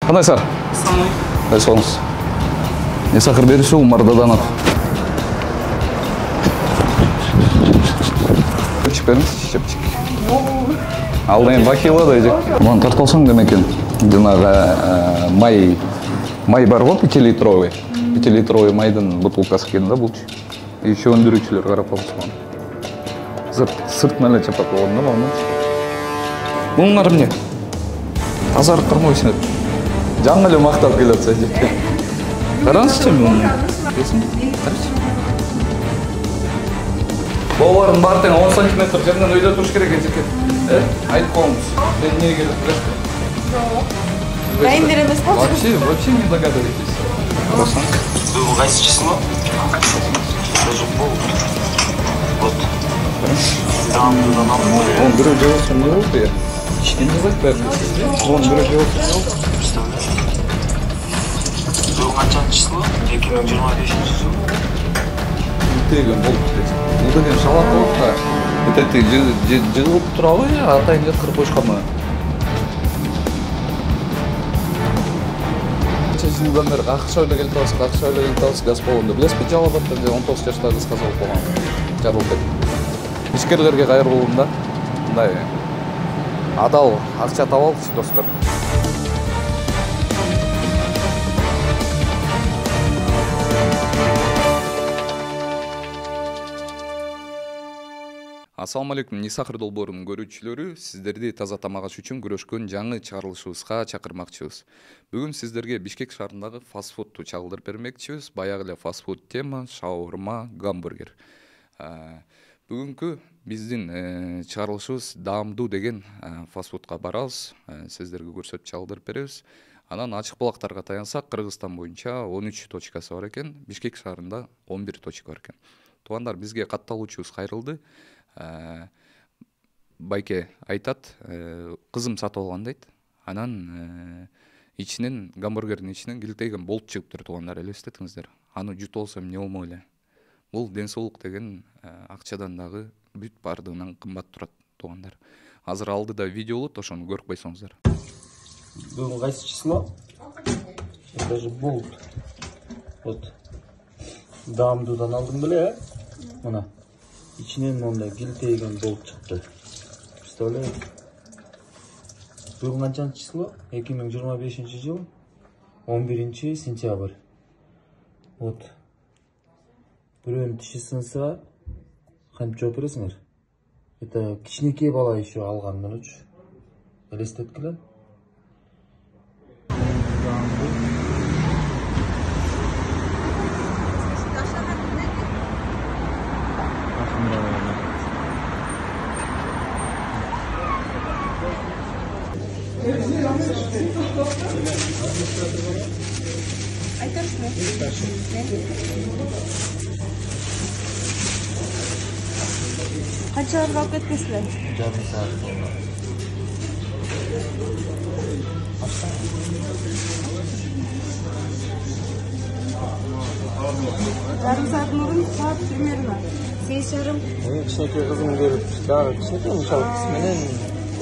Қандай сар? Қай соңыз? Не сақыр берісі Умар Даданов. Чөпчік беріңіз, чөпчік. Алдымен бақилы да едек. Бұны тарталсаң демекен. Жаңағы май бар ғой, 5-литровый. 5-литровый майдың бутылкасы келді бұл. Еще өндірушілер қарап қалсын. Сыртын әлі чапат болғанда бағымыз. Бұныңар міне? Тазарып тұрмай өсінет. Жаң әлі мақтап келетсі әдеке. Қараңыз чем бұның? Бесін? Қараңыз. Боларын бартың 10 сантиметр жерден өйде тұрыш керек әдеке. Айтып қоңыз. Мен не келіп тұрасың? Жоқ. Дайындер емес бұл? Вообще не догадывайтесь. Вы қайсы жесің ба? Даже пол. Вот. Он біреу жауысы не болды я? Ішкен жазайды бәрін. Он біреу жауысы не болды? Бұл қаншаншы число? 2025 жыл. Тегін болды десің. Бұл деген шалат болды да. Это ты жығылып тұра ғой я, атайын жет қырып қойшқама. Жылдан бері ақша ойлы келтауыз, газ болғанда. Білес бе жалабаттан 19 жаштағы қыз қазалық болған. Жарылып еді. Ишкерлерге қайыр болуында. Адал, ақша табал, достар. Ассаламу алейкум, Нисахыр долбоорунун көрүүчүлөрү, сиздерди таза тамак аш үчүн күрөшкөн жаңы чыгарылышыбызга чакырмакчыбыз. Бүгүн сиздерге Бишкек шаарындагы фастфудту чагылдырып бермекчибиз. Баягы эле фастфуд тема, шаурма, гамбургер. Бүгүнкү биздин чыгарылышыбыз даамдуу деген фастфудка барабыз. Сиздерге көрсөтүп чагылдырып беребиз. Анан ачык булактарга таянсак, Кыргызстан боюнча 13 точкасы бар экен, Бишкек шаарында 11 точка бар экен. Туугандар, бизге катталуучубуз кайрылды. Байке айтат, кызым сатып алган дейт. Анан ичинен гамбургердин ичинен килтейген болуп чыгыптыр, туугандар, элестетиңиздер. Аны жутуп алсам не болмой эле. Бул ден соолук деген акчадан дагы бүт бардыгынан кымбат турат, туугандар. Азыр алдыда видеолот, ошону көрүп койсоңуздар. Бүгүн кайсы число? Даже болуп. Вот. Даамдуудан алдым беле, мына. İçinden onda gilteygen bolup çıktı. Представляете? Бүгүн канчанчы число? 2025 жыл 11 сентябрь. Вот. Бирөөнүн тиши сынса, кантип жооп бересиңер? Это кичинекей бала еще алган мынычы. Элестеткиле. Kaçar kalk etmesler? Yarım saat sonra. Yarım saat nurun saat примерно. 8:30. Kişineki kızım görüp, daha kişineki uşak kısmenen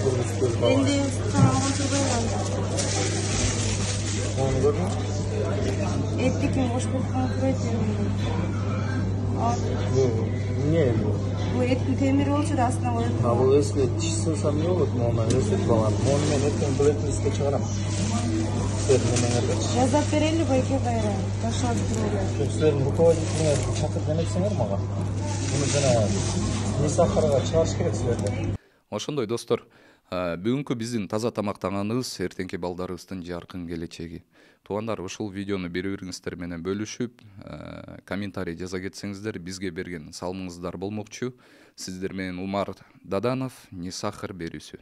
görmüştür baba. Endi tamamı turbaylan. Onu gördün mü? Ettikin boş bulkan turbaylan. Ne bu? Bu etin temiri olsa da aslında o etin. Ha bu esli dişi sığsam ne olur mu ondan esli balan? Onu ben etten biletin iske çıkaram. Yazap vereli bayke bayra. Taşadı duruyor. Çocukların bu kovacıkını çakır demeksеңер mağa. Bunu жана Нисахырга чыгарыш керек силерде. Ошондой достор, бүгүнкү биздин таза тамактанганыбыз эртеңки балдарыбыздын жаркын келечеги. Туугандар, ушул видеону бири-бириңиздер менен бөлүшүп, комментарий жаза кетсеңиздер, бизге берген салымыңыздар болмокчу. Сиздер менен Умар Даданов, Нисахыр берүүсү.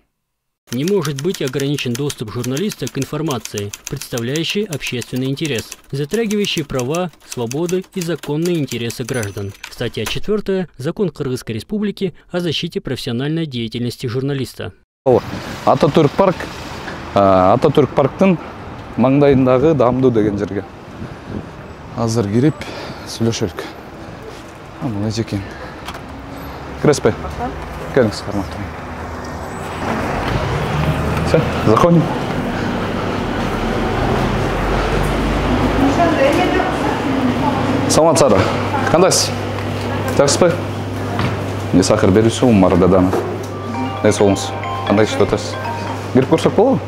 Не может быть ограничен доступ журналиста к информации, представляющей общественный интерес, затрагивающей права, свободы и законные интересы граждан. Статья 4. Закон Кыргызской Республики о защите профессиональной деятельности журналиста. Ататүрк парктын маңдайындагы Даамдуу деген жерге. Азыр кирип сүйлөшөлүк. Мына жекен. Кіреспе? Келіңіз, қармақтырын. Заходим. Саламатсыздар. Кандайсыз? Жакшысызбы? Эмне сахар берүүчү Умар Даданов. Болуңуз. Кандай иштеп атасыз? Кирип көрсөк болобу?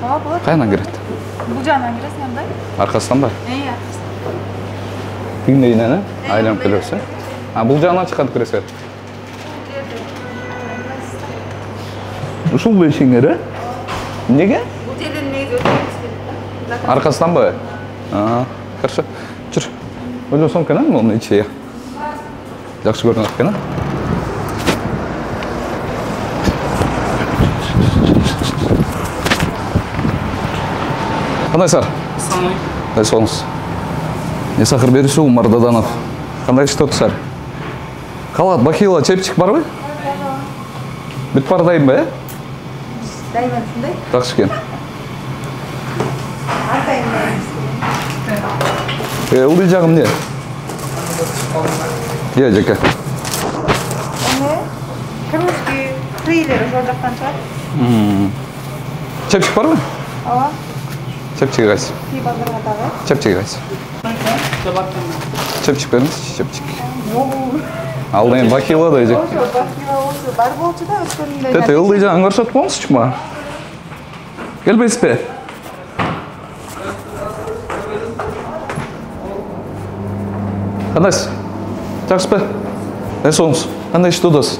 Ооба, болот. Кайдан кирет? Бул жагынан киресиң андай. Аркасынан ба? Аркасынан. Тигинейинен, айланып келебиз, э? Бул жагынан чыкканды киресиз. Ушул бешиңер, э? Неге? Бул жерден негизи өтөбүз керек. Аркасынан ба? Хорошо. Жүр. Ойлосоң экен, муну ичи. Жакшы көрүнөт экен, Кандайсыздар? Кандай соңуз? Эмне сахар берүүчү Умар Даданов. Кандай иштеп атасыздар? Калат, бакила, чепчик барбы? Бүт бар дайым ба, э? Дайым ушундай. Жакшы экен. Ылдый жагым эмне? Жеке. Кружки, трейлер ошол жактан чыгат. Чепчик барбы? Ооба. Чепчиги кайсы? Базарга дагы. Чепчиги кайсы? Чепчик бериңизчи, чепчик. Алдын бакила да эжек. Ошо бакила болчу, бар болчу да өскөнүндө. Тете, ылдый жагын көрсөтүп коңузчу мага. Келбейсизби? Кандайсыз? Жакшысызбы? Эмне соңуз? Кандай иштеп атасыз?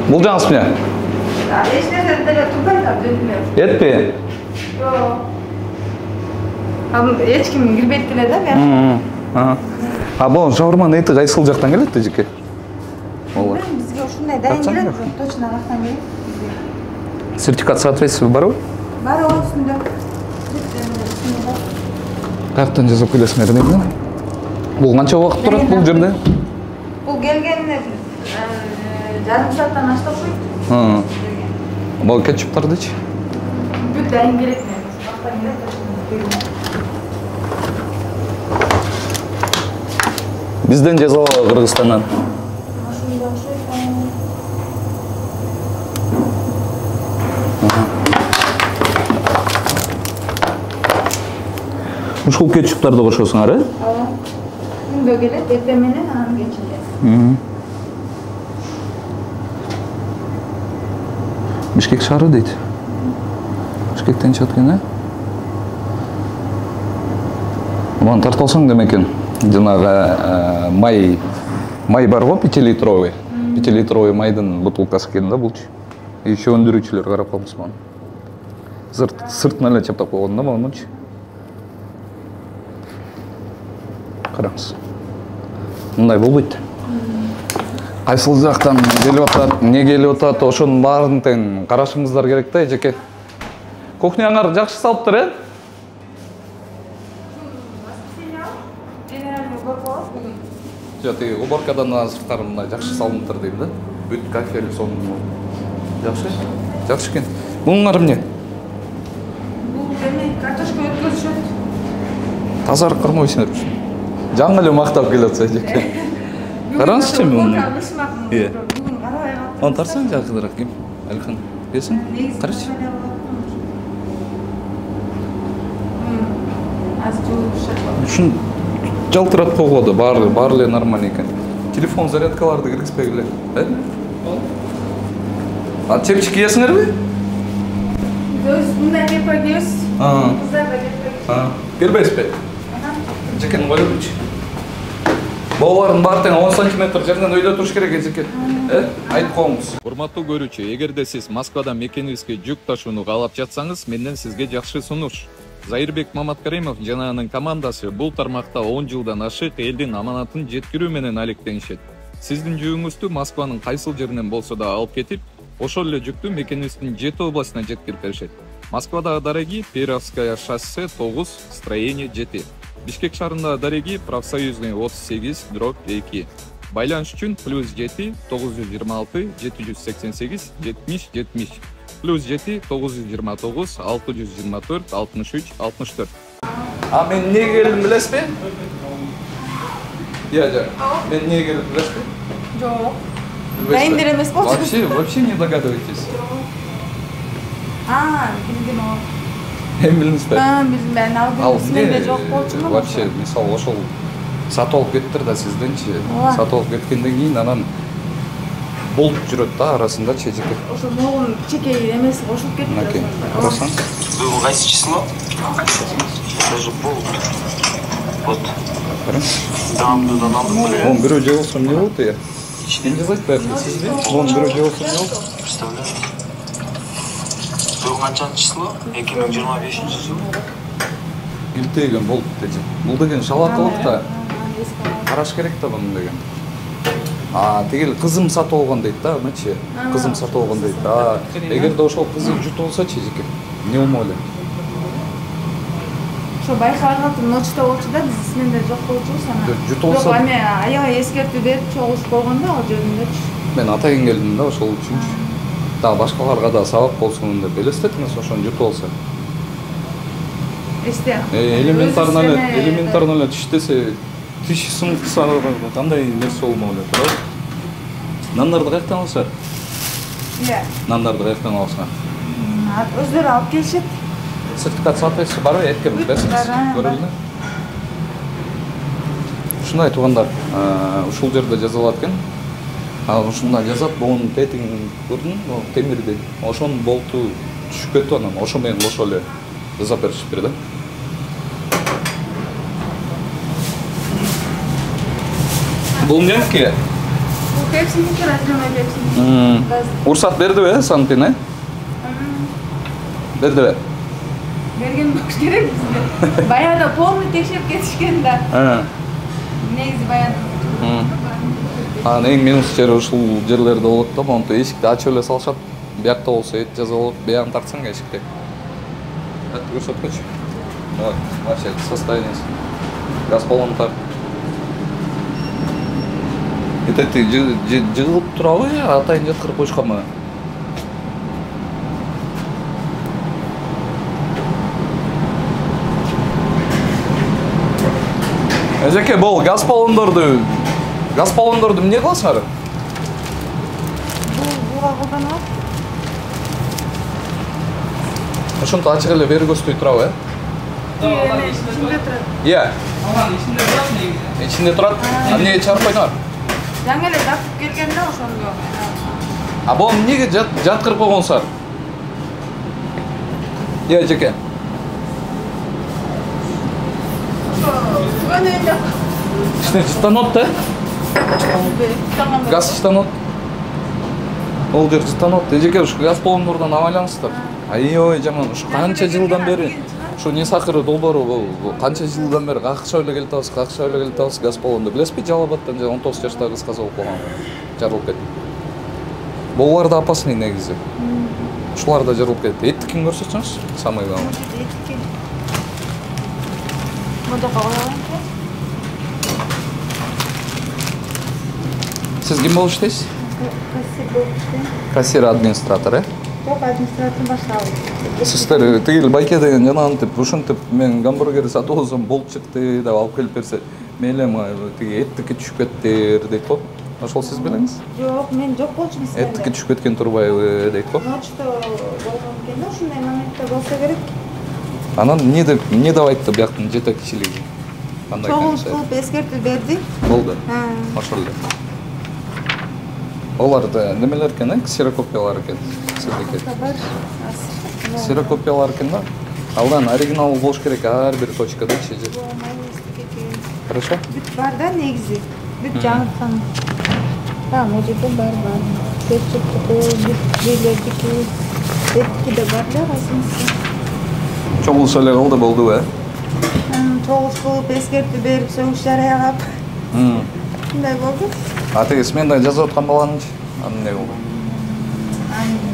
Бул жагыңыз эмне? Эч нерсе деле турбайт да дүнүмө. Этпи? Жок. Эч ким кирбейт деле да мен. Бул шаурманын эти кайсыл жактан келет эжеке? Ооба. Бизге ушундай дайын келет, точно каяктан келет. Сертификат соответствия барбы? Бар үстүндө. Каяктан жасап келесиңер эмне? Бул канча убакыт турат бул жерде? Бул келгенине жарым сааттан ашты окшойт. Бул кетчуптардычы? Бүт дайын келет мен. Бактан келет. Бизден жазалабы Кыргызстандан. Ошондой окшойт. Ушул кетчуптарды кошосуңар, э? Ооба. Күндө келет, эртең менен анан кечинде. Бишкек шаары дейт. Бишкектен чыгат экен, э? Муну тартып алсаң демекен. Жанагы май бар го 5-литровый. 5-литровый майдын бутылкасы экен да булчу. Еще өндүрүүчүлөр карап калмыс муну. Сыртынан эле чаптап койгон да мунучу. Караңыз. Мындай болбойт. Кайсыл жактан келип атат, эмне келип атат, ошонун баарын тең карашыңыздар керек да, эжеке. Кухняңар жакшы салыптыр, э? Тиги уборкадан сырткары мындай жакшы салыныптыр дейм да. Бүт кафель сонун. Жакшы? Жакшы экен. Муңар эмне? Бул эме картошка өткөзүшөт. Тазарып кармайсыңар. Жаңы эле мактап келатса эжеке. Караңызчы муну. Бүгүн карабай калдым. Аны тарсаң жакыныраак ким? Алихан. Келсин. Карачы. Ушун жалтырап койгоду, баары эле нормально экен. Телефон зарядкаларды киргизбегиле, э? Чепчик кийесиңерби? Өз мындай кепкебиз. Кыздар да кепкебиз. Келбейсизби? Жекен ойлойбучу. Балалардын баары тең 10 сантиметр жерден өйдө туруш керек эжеке. Айтып коюңуз. Урматтуу көрүүчү, эгерде сиз Москвадан мекенибизге жүк ташууну каалап жатсаңыз, менден сизге жакшы сунуш. Зайырбек Маматкаримов жана анын командасы бул тармакта 10 жылдан ашык элдин аманатын жеткирүү менен алектенишет. Сиздин жүгүңүздү Москванын кайсыл жеринен болсо да алып кетип, ошол эле жүктү мекенибиздин 7 областына жеткирип беришет. Москвада Дареги, Перовская шоссе 9, строение 7. Бишкек шаарында Дареги, профсоюзный 38/2. Байланыш үчүн +7 926 788 70 70. +7 929 624 63 64. Мен эмне келдим билесизби? Жок. Мен эмне келдим билесизби? Жок. Дайын эмес болчу. Вообще не догадываетесь. Билдим ал. Эми билдиңизби? Билдим мен ал сменде жок болчумун. Вообще мисалы ошол сатып алып кеттир да сизденчи. Сатып алып кеткенден кийин анан болуп жүрөт да арасында чечек. Ошо могун чекей эмеси кошулуп кетти. Мынакей, карасаң. Был кайсы число? Даже болуп. Вот. Дамды да намды. Он бирөө же болсо эмне болот я? Ким жазат баерде сизби? Он бирөө же болсо эмне болот? Представляешь? Был канчанчы число? 2025 жыл. Илтеген болуп дечи. Бул деген шалатылык да. Караш керек да буну деген. Тегил кызым сатып алган дейт да, мынчы. Кызым сатып алган дейт. Эгерде ошол кызы жут болсочу эжеке, эмне болмок эле? Ошо байкалган ночто болчу да, биз сменде жок болчубуз анан. Жут болсо. Жок, эми аябай эскертүү берип чогулуп койгон да ал жериндечи. Мен атайын келдим да ошол үчүнчү. Дагы башкаларга да сабак болсун деп элестетиңиз ошону жут болсо. Эсте. Элементарно эле тиштесе, тиш сымыкса кандай нерсе болмок эле, туурабы? Нандарды каяктан алышат? Нандарды каяктан алышат? Өздөрү алып келишет. Сертификат соответствия барбы? Эркем берсиңиз, көрөлү. Ушундай туугандар, ушул жерде жазылат экен. Ушунда жазат, богунун тетигин көрдүң, темирди. Ошонун болту түшүп кетип анан ошо менен кошо эле жасап беришиптир да. Бул эмнеки? Бул пепсиники, разлённый пепсиники. Уруксат бердиби, Санпин, Бердиби? Берген болуш керек бизге. Баягы полный текшерип кетишкен да. Негизи баягы. Эң минус жери ушул жерлерде болот да, монтип эшикти ачып эле салышат. Биякта болсо эт жаза болот, биян тартсаң эшикти. Көрсөткүчү. Вот, вообще состояниеси. Газ баллон тар. Эти жыгылып турабы, атайын жаткырып коюшканбы? Эжеке, бул газ баллондорду эмне кыласыңар? Буга колдонот. Ошентип ачык эле бери көздөй турабы, Ичинде турат. Ичинде турат. Эмнеге чыгарып койдуңар? Жаңы эле тартып келген да ошондо. Бул эмнеге жаткырып койгонсуңар? Эжеке. Ичине жыттанот да? Газ жыттанот. Ол жер жыттанот. Эжеке, ушу газ баллондордон абайлаңыздар. Ой, жаман, ушу канча жылдан бери ушу Несакыр долбоору канча жылдан бери какшап эле келатабыз, газ баллонду. Билесизби, Жалал-Абадтан 19 жаштагы кыз каза болуп калган. Жарылып кетти. Булар да опасный негизи. Ушулар да жарылып кетти. Эттикин көрсөтсөңүз, самый главный. Сиз ким болуп иштейсиз? Кассир, администратор, Жок, администратор башталды. Сиздер тигил байке деген жанагынтип ушинтип мен гамбургер сатып алсам болуп чыкты деп алып келип берсе, мейлем тиги эттики түшүп кетти дейт го. Ошол сиз белеңиз? Жок, мен жок болчумун. Эттики түшүп кеткен турбайбы дейт го. Ночто болгон экен да, ушундай моментте болсо керек. Анан эмне деп айтты бияктын жетекчилиги? Кандай Чогулуш кылып эскертүү берди. болду? Ошол эле. Олар да немелер экен, ксерокопиялар экен. Ксерокопиялар экен да. Алдан оригинал болуш керек ар бир точкада чеже. Хорошо? Бүт бар да негизи. Бүт жаңырткан. Могу жерде бар. Кетчуптуку, бийлердики, эттики да бар да, разница. Чогулуш эле кылды болду, Чогулуш кылып эскертүү берип, сөгүш жарыялап. Мындай болду. Тиги сменда жазып аткан баланычы, анын эмне болду?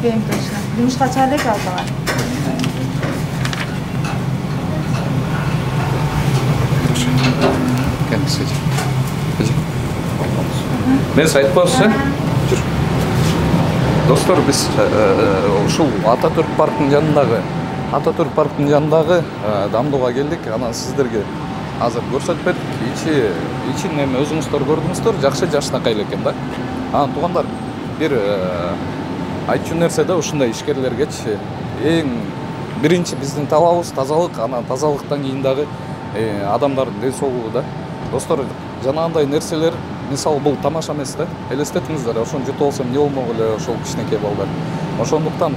Bilmiyorum точно. Жумушка чыга элек ал бала. Мен айтып коесуз, Жүр. Достор, биз ушул Ататүрк парктын жанындагы Дамдууга келдик. Анан сиздерге азыр көрсөтүп бердик. Ичин өзүңүздөр көрдүңүздөр, жакшы жашнакай экен да. Туугандар, бир айтчу нерсе да ушундай ишкерлергечи эң биринчи биздин талабыбыз тазалык, анан тазалыктан кийин дагы адамдардын ден соолугу да. Достор, жанагындай нерселер, мисалы бул тамаша эмес да. Элестетиңиздер, ошону жутуп алсам эмне болмок эле ошол кичинекей балдар. Ошондуктан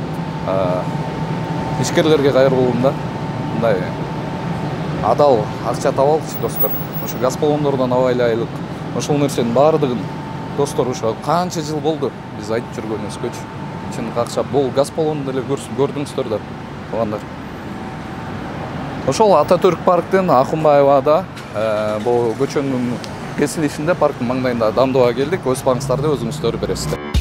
ишкерлерге кайрылуум да. Мындай адал акча табалычы достор. Ошо газ баллондордон абайлайлык. Ошол нерсенин баардыгын достор ошо канча жыл болду биз айтып жүргөнүбүзгөчү. Чын акча бул газ баллонун эле көрдүңүздөр да. Туугандар. Ошол Ататүрк парктын Акунбаевада бул көчөнүн кесилишинде парктын маңдайында Дамдоого келдик. Өз паңыңыздарды өзүңүздөр бересиздер.